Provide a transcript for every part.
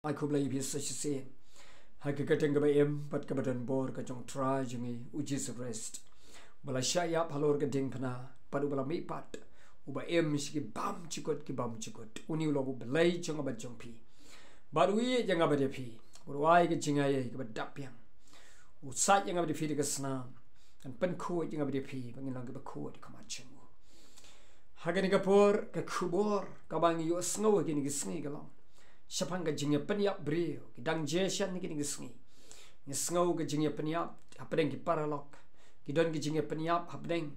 Aku Blei U shisha. Hakikateng ka em pat ka badan bor ka jong trai jungi U JISU rest. Bala Shah yap halor ka ding pana padu bala mi pat. Uba em ki bam chikot ki bam chikot. Uni ulo U Blei jong abad jong pi. Baru ye jang abad pi. Urwai ka jingai ka badap yang. Usat yang abad pi ka senam. Dan penkuat yang abad pi pangilang ka bakuat ka macam. Hagani ka por ka kubor ka bangi yo sngew kini ka sngi ka long. Siapang ka jingya Pyniap brio ki dang jeshan ni kini sngi ni sngew ka jingya Pyniap hapdeng ki paralok ki don ki jingya Pyniap hapdeng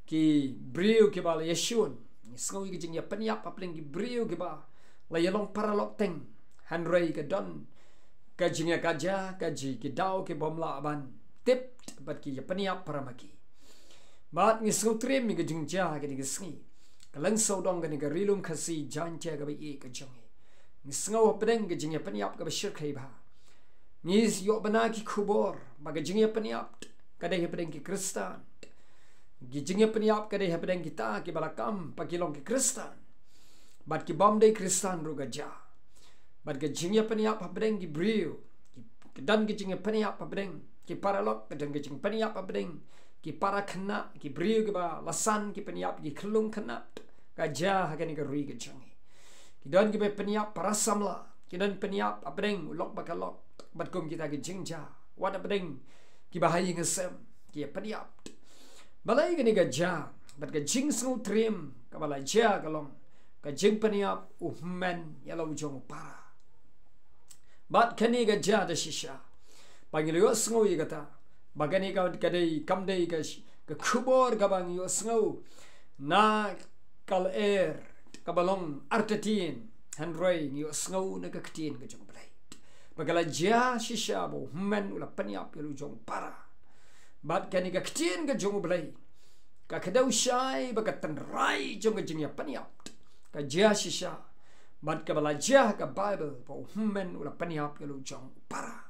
ki brio ki bala yeshun ni sngew ki jingya Pyniap hapdeng ki brio ki ba la yalong paralok teng hynrei ka don ka jingya kaja ka ji ki dau ki bomla ban tip bat ki Pyniap paramaki bat ni sngewtrim ni ka jingja ki ni sngi ka langsau dong ka ni ka rilum khasi janja ka ba e ka jongi ni sngeww hapdeng ka jingya Pyniap ka shyrkhei ba ni yo bana ki kubor ba ka jingya Pyniap ka dei hapdeng ki kristan ki jingya Pyniap ka dei hapdeng kita ki balakam pa kilong ki kristan bat ki bam dei kristan ru ga ja bat ka jingya Pyniap hapdeng ki brio ki dan ki jingya Pyniap hapdeng ki paralok ka dan ki jing Pyniap hapdeng ki para khna ki brio ki ba lasan ki Pyniap ki khlung khna ka ja hakani ka rui ka jangi Kidan kita Pyniap parasam la, kidan Pyniap apdeng ulok bakalok, batkum kita ke jingja, wad apdeng kibahai ngesem, kia Pyniap. Balai kini ke ja, bat ke jingsngewtrim, kabalai ja kalong, ke jing Pyniap hynmen yala ujong para. Bat kini ke ja de shisha, panggil yo sngew ye kata, bagani ka kadai kamdei ke kubor kabang yo sngew, na kal kabalong artetin hynrei ni sngew na kaktin ka jong lait bagala ja shisha bo hynmen ula Pyniap yalu jong para bat kani ka kaktin ka jong Blei ka kadau shai bagatan rai jong ka jingya Pyniap ka ja shisha bat ka bala ja ka bible bo hynmen ula Pyniap yalu jong para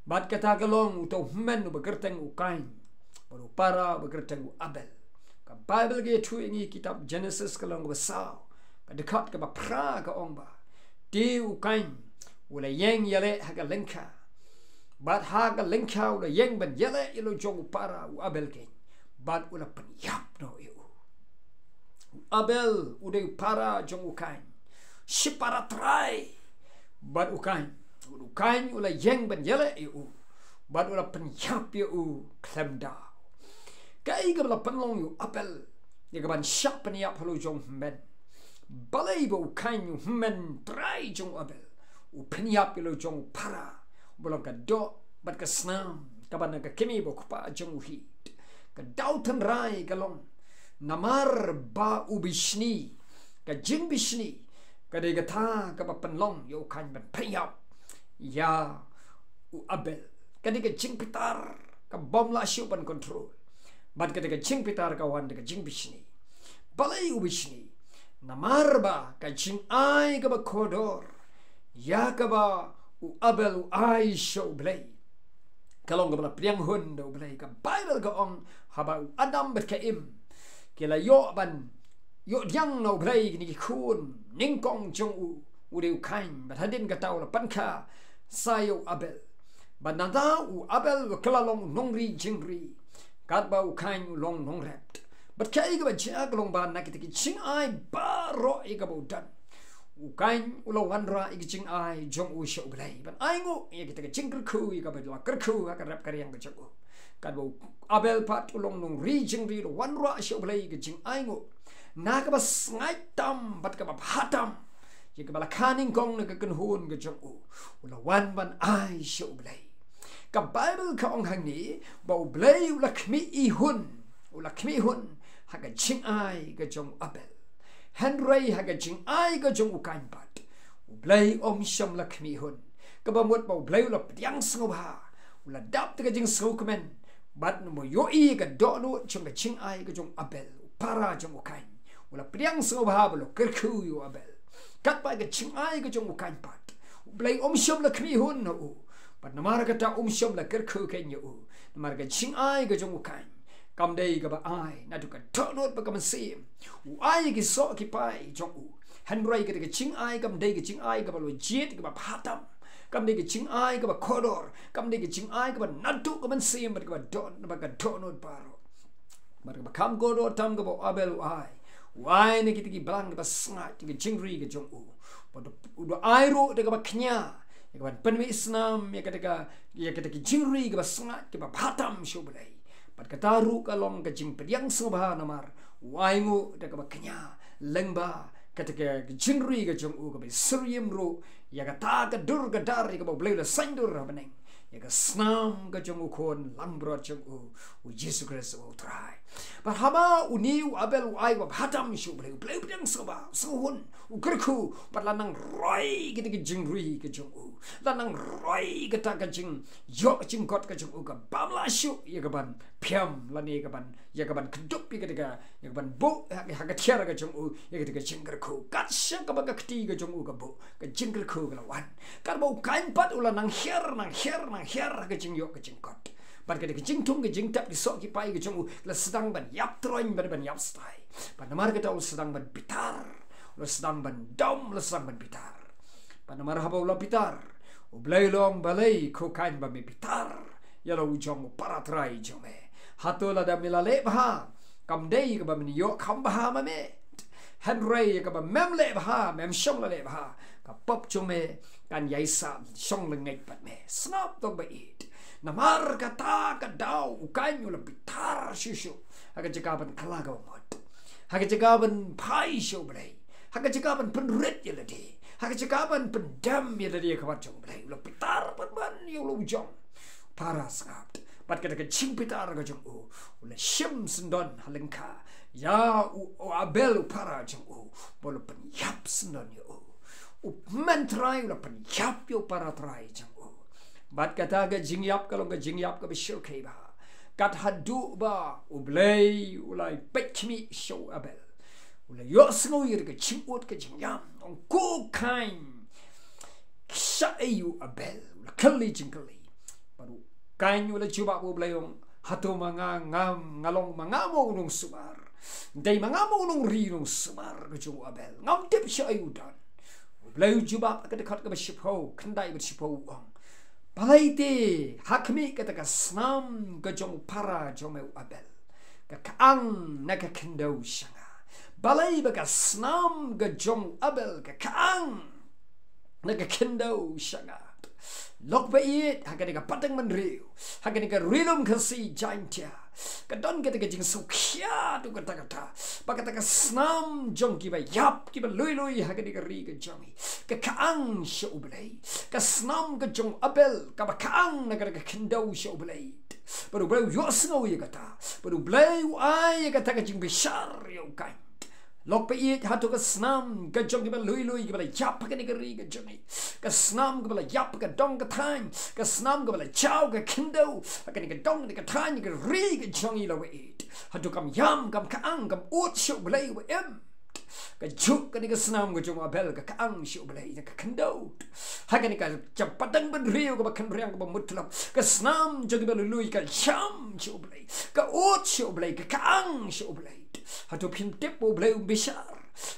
bat kata kalong uto hynmen bagerteng ukain baru para bagerteng abel ka bible ge tu ingi kitab Genesis kalong besau dekat ke pra ke ong ba di ukain ula ieng yale haga lengka bat haga lengka ula ieng ban yale ilo jong para u abel ke bat ula Pyniap no eu abel ude para jong ukain shipara trai bat ukain ula ieng ban yale eu bat ula Pyniap eu klemda kai ga bala panlong eu abel ye ga ban Shah Pyniap halu jong hynmen balai bo kain hynmen trai jong abel u Pyniap ilo jong para bolong ka do bat ka snam ka ban ka kemi bo kupa jong hit ka dautan rai kalong namar ba u bishni ka jingbishni ka de gata ka ba panlong yo kain ban Pyniap ya u abel ka de ka jingpitar ka bom la shu ban control bat ka de ka jingpitar ka wan de ka jingbishni balai u bishni namarba ka jing ai ka ba kodor ya ka ba u abel u ai show Blei kalong ka ba priang hun do Blei ka bible ka ong haba u adam bet ka im kila yo ban yo diang no Blei ni kun ning kong jong u de kain bat hadin ka taw la panka sayo abel banada u abel kala long nongri jingri kat ba u kain long nong rap but kai ga ja glong ban na kitiki ching ai baroh i ga bodan u kain ulo wanra i ching ai jong u show Blei ban ai ngo i kitiki chingkr khu i ga ba la kr khu ka rap karyang ga chago kan bo abel pat ulong nong region ri lo wanra show Blei ga ching ai ngo na ka ba sngai tam bat ka ba hatam i ga ba la kaning gong na ga kan hun ga jong u ulo wan ban ai show Blei ka bible ka ong hang ni bo Blei u la khmi i hun ula khmi hun haga jing ai ga jong abel hynrei haga jing ai ga jong ukain bat u Blei om sham la khmi hun ka bamut ba Blei la pdiang sngew ha ula dap ga jing sngew kemen bat no yo i ga do no jong ga jing ai ga jong abel para jong ukain ula pdiang sngew ha lo kerkhu yo abel kat ba ga jing ai ga jong ukain bat u Blei om sham la khmi hun no bat namar ga ta sham la kerkhu ken yo namar ga jing ai ga jong ukain kam dei ka ba ai na tu ka tonot ba kam sim u ai ki so ki pai jong u hynrei ketika jingai kam dei ke jingai ke balu jet ke bhatam kam dei ke jingai ke kodor kam dei ke jingai ke nadu ke sim ke don ke donot baroh bar kam kodor tam ke abel wai ne kita ki belang ke sngat ke jingrei ke jong u udah airo de ke knya ke penwi islam ya ketika jingrei ke sngat ke bhatam U Blei pat kataru kalong ke jing pediang sobha namar waingu de ke knya lengba ketika jingrei ke jong u ke suriam ro ya kata ke dur ke dar ke Blei la sandur beneng ya ke snam ke jong u kon langbro jong u JISU Kristus trai Barhama uniu abel ai wa hatam U Blei pediang soba sohun ukerku pat lanang roi ketika jingrei ke jong u lanang roi kata ke jing yo jing got ke jong u ke bamla shu ya ke ban piam lani ke ban ya ke ban kedup ketika ya ke ban bo ha ke tiara ke jong u ya ketika jingkerku kat sya ke ba keti ke jong u ke bo ke jingkerku ke lawan kar bau kain pat ula nang her ke jing yo ke jing got ban ketika jing tung ke jing tap di sok ki pai ke jong u la sedang ban yap troin ban yap stai ban mar ke tau sedang ban bitar la sedang ban dom la sedang ban bitar ban mar ha la bitar U Blei long balai ko kain ba me bitar ya lo jong para trai jome hato la da milale bha kam dei ke ba mi yo kham bha ma me hynrei ke ba mem le bha mem shong le bha ka pop jome kan yai sa shong le ngai pat me snap to ba it namar kata ka dau kain yo la bitar shishu aga jikaban kala ga mot aga jikaban pai U Blei aga jikaban penret ya ladi aga jikaban pendam ya ladi ka bat U Blei la bitar pat ban yo lo jong para snap pat ketika ching pitar ga jong u ula shim sendon halengka ya u abel para jong u bolo pen yap sendon yo u men trai ula pen yap yo para trai jong u bat kata ga jingyap kalau ga jingyap ga shyrkhei ba kat hadu ba U Blei ulai pekmi show abel ula yo sngoir ga chingot ga jingyam on ko kain Shah abel ula kali jingkali baru kain ula cuba U Blei ong hatu ngam ngalong mangamo nung sumar dai mangamo nung ri nung sumar ke jong abel ngam tip Shah dan U Blei cuba ke dekat ke shipo kendai ke shipo ong balai te hakmi ke taka snam ke jong para jome abel ke kaang na ke kendo shanga balai ba ka snam ke jong abel ke kaang na ke kendo shanga lok ba it hakani ka patang manriu hakani ka rilum kasi jaintia kadon kita jing sukya tu kata pakata ka snam jong ki ba yap ki ba lui hakani ka ri ka jongi ka kaang U Blei ka snam ka jong abel ka ba kaang na ka kendo U Blei baru Blei yo sngo ye kata baru Blei ai kata ka jingbishar yo kai lok pe it hatu ka snam ka jong ki ba lui ki ba yap hakani ka ri ka jongi ka snam ka ba yap ka dong ka thain ka snam ka ba chao ka kendo hakani ka dong ka thain ka ri ka jongi la we it hatu kam yam kam kaang kam ut U Blei we em ka juk ka ni ka snam ka jong abel ka kaang U Blei ka kendo hakani ka chapatang ban rio ka ba kan riang ka ba mutlap ka snam jong ki ba lui ka cham U Blei ka ut U Blei ka kaang U Blei hatu pim tip U Blei bishar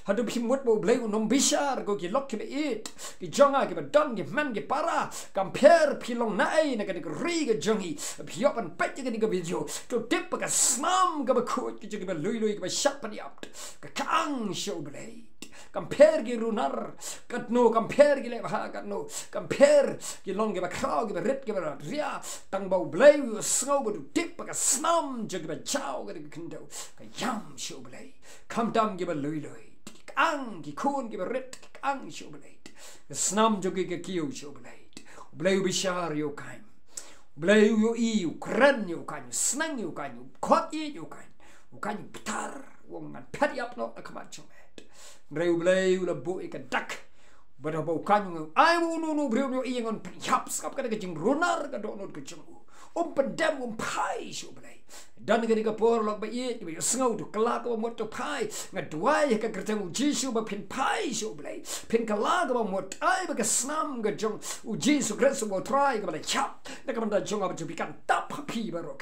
hatu pim mut U Blei nom bishar go ki lok ki it ki jonga ki ba don ki man ki para compare pilong nai na ka ni ri ka jongi piopan pet ki ni ka video to tip ka snam ka ba khut ki ki ba lui ki ba shap Pyniap ka kang U Blei compare ki runar katno compare ki le ba katno compare ki long ki ba kraw ki ba ret ki ba ria tang ba U Blei sngo ba tip ka snam ki ba chao ka ni kendo ka yam U Blei kam dam ki ba lui ang ki kun ki ba ret ang U Blei snam ki kiu U Blei U Blei bishar yo kain U Blei yo u kran yo kain snang yo kain kwah yo kain bitar wong ngan Pyniap no akmat chome U Blei la bo ka dak bada bau kan ai no brio yo ieng on Pyniap skap ka jing runar ka donot ka jong Pendem pai shu blei dan ga diga por lok ba ye bi sngew tu kala ka mot to pai ngadwai ka kerteng U JISU ba pin pai shu blei pin kala ka mot ai ba ka snam ga jong U JISU Christ ba trai ka ba chap na ka ba jong ba tu bikan tap pi baroh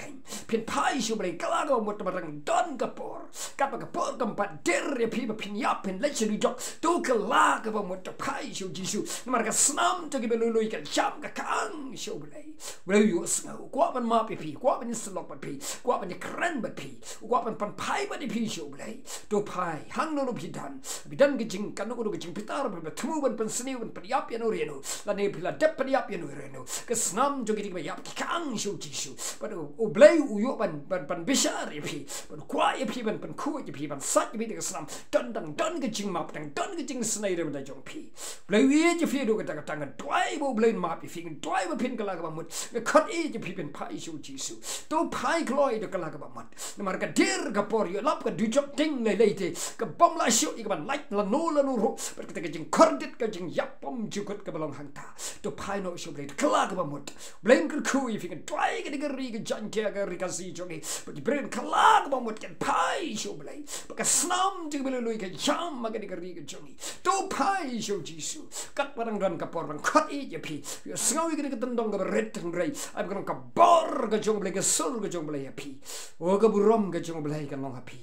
pin pai shu blei kala ka mot ba rang don ka por kampat der ya pi ba Pyniap pin lait shu jok tu kala ka ba mot to pai shu JISU mar ka snam to ki belului ka chap ka kang shu blei U sngew kwah ban ma pi kwah ban slok ba pi kwah ban keren ba pi kwah ban pan pai ba di pi shu blei to pai hang no bidan ke jing kan no ke jing pitar ba tmu ban pan sniu ban Pyniap ya no reno la ne pila dep Pyniap ya no reno ke snam jo ki ba yap ki kang shu JISU ba U Blei U yo ban bishar ya pi ban kwah ya pi ban ku ya pi ban sat ya pi ke snam dan ke jing map dan ke jing snai da jong pi Blei U ye fi do ke ta dwai bo blei map fi dwai ba pin kala ka mut kat e je pi pen pai shu JISU to pai kloi de kala ka mat mar ka dir ka por yo lap ka du chok ting le leite ka bom la shu i ka ban lait la no ro per ka jing kordit ka jing yap pom ju kot ka balong hang ta to pai no shu blei kala ka mut blei ka ku i fi ka dwai ka de ri ka jan ke ka ri ka si jogi but di bren kala ka mut ka pai shu blei ka snam ji bele lui ka jam ma ka de ri ka jogi to pai shu JISU kat parang ran ka por ban kat e je pi yo sngawi ka de tendong ka ret hynrei I'm gonna ka bor ka jong blei ka sul ka jong blei api o ka burom ka jong blei ka long api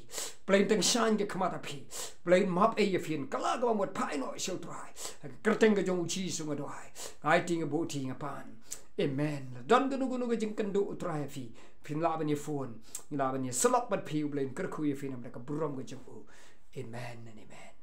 blei teng shan ka kmat api blei map e ye fin kala ka mot pai no show trai kerteng ka jong U JISU ma doai ai ting bo ting pan amen dan gunu ka jing kendo trai fi pin la ban ye phone la ban ye slok bat pi blei ker khu ye fin am ka burom ka jong U amen and amen.